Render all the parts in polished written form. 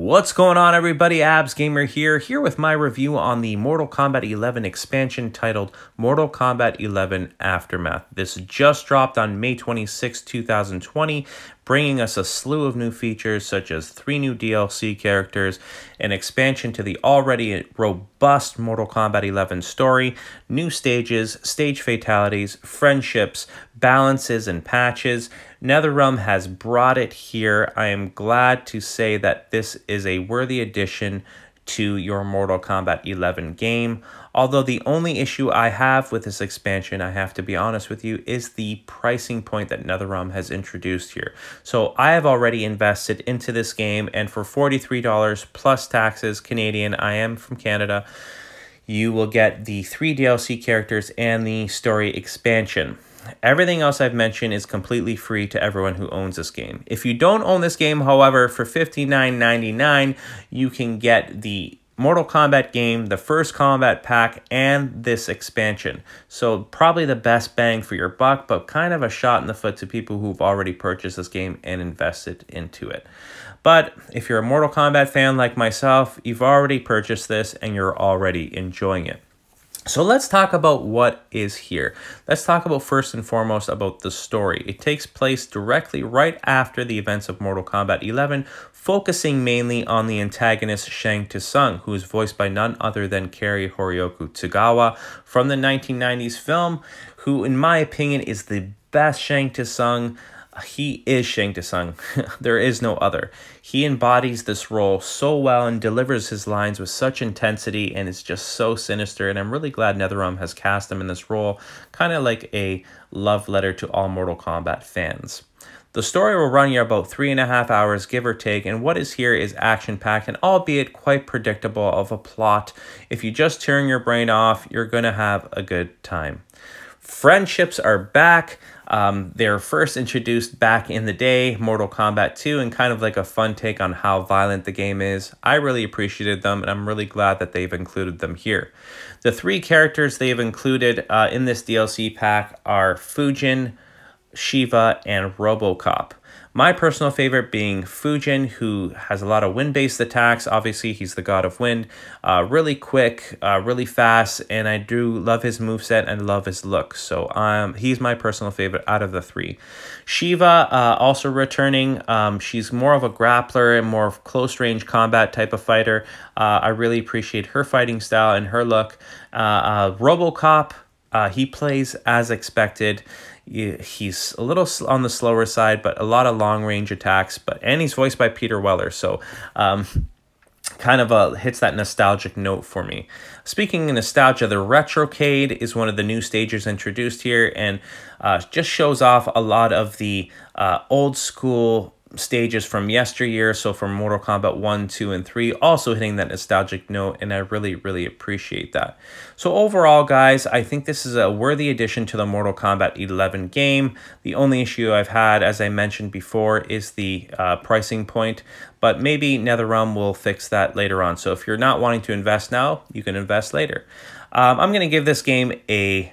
What's going on, everybody? Abs Gamer here with my review on the Mortal Kombat 11 expansion titled Mortal Kombat 11 Aftermath. This just dropped on May 26, 2020, bringing us a slew of new features such as 3 new DLC characters, an expansion to the already robust Mortal Kombat 11 story, new stages, stage fatalities, friendships, balances, and patches. NetherRealm has brought it here. I am glad to say that this is a worthy addition to your Mortal Kombat 11 game. Although the only issue I have with this expansion, I have to be honest with you, is the pricing point that NetherRealm has introduced here. So I have already invested into this game, and for $43 plus taxes Canadian, I am from Canada, you will get the 3 DLC characters and the story expansion. Everything else I've mentioned is completely free to everyone who owns this game. If you don't own this game, however, for $59.99, you can get the Mortal Kombat game, the first combat pack, and this expansion. So probably the best bang for your buck, but kind of a shot in the foot to people who've already purchased this game and invested into it. But if you're a Mortal Kombat fan like myself, you've already purchased this and you're already enjoying it. So let's talk about what is here. Let's talk about first and foremost about the story. It takes place directly right after the events of Mortal Kombat 11, focusing mainly on the antagonist Shang Tsung, who is voiced by none other than Cary Hiroyuki Tagawa from the 1990s film, who in my opinion is the best Shang Tsung. He is Shang Tsung. There is no other. He embodies this role so well and delivers his lines with such intensity, and it's just so sinister, and I'm really glad NetherRealm has cast him in this role, kind of like a love letter to all Mortal Kombat fans. The story will run you about 3.5 hours, give or take, and what is here is action-packed and albeit quite predictable of a plot. If you just turn your brain off, you're going to have a good time. Friendships are back. They're first introduced back in the day, Mortal Kombat 2, and kind of like a fun take on how violent the game is. I really appreciated them, and I'm really glad that they've included them here. The 3 characters they've included in this DLC pack are Fujin, Shiva, and RoboCop. My personal favorite being Fujin, who has a lot of wind-based attacks. Obviously, he's the god of wind. Really quick, really fast, and I do love his moveset and love his look. So he's my personal favorite out of the 3. Shiva, also returning. She's more of a grappler and more of close-range combat type of fighter. I really appreciate her fighting style and her look. RoboCop, he plays as expected. He's a little on the slower side, but a lot of long-range attacks. And he's voiced by Peter Weller, so kind of hits that nostalgic note for me. Speaking of nostalgia, the Retrocade is one of the new stages introduced here, and just shows off a lot of the old school stages from yesteryear, so from Mortal Kombat 1, 2, and 3, also hitting that nostalgic note, and I really appreciate that. So overall, guys, I think this is a worthy addition to the Mortal Kombat 11 game. The only issue I've had, as I mentioned before, is the pricing point, but maybe NetherRealm will fix that later on. So if you're not wanting to invest now, you can invest later. I'm going to give this game a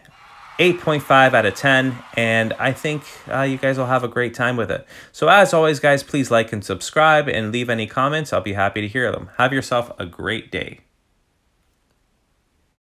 8.5 out of 10, and I think you guys will have a great time with it. So as always, guys, please like and subscribe and leave any comments. I'll be happy to hear them. Have yourself a great day.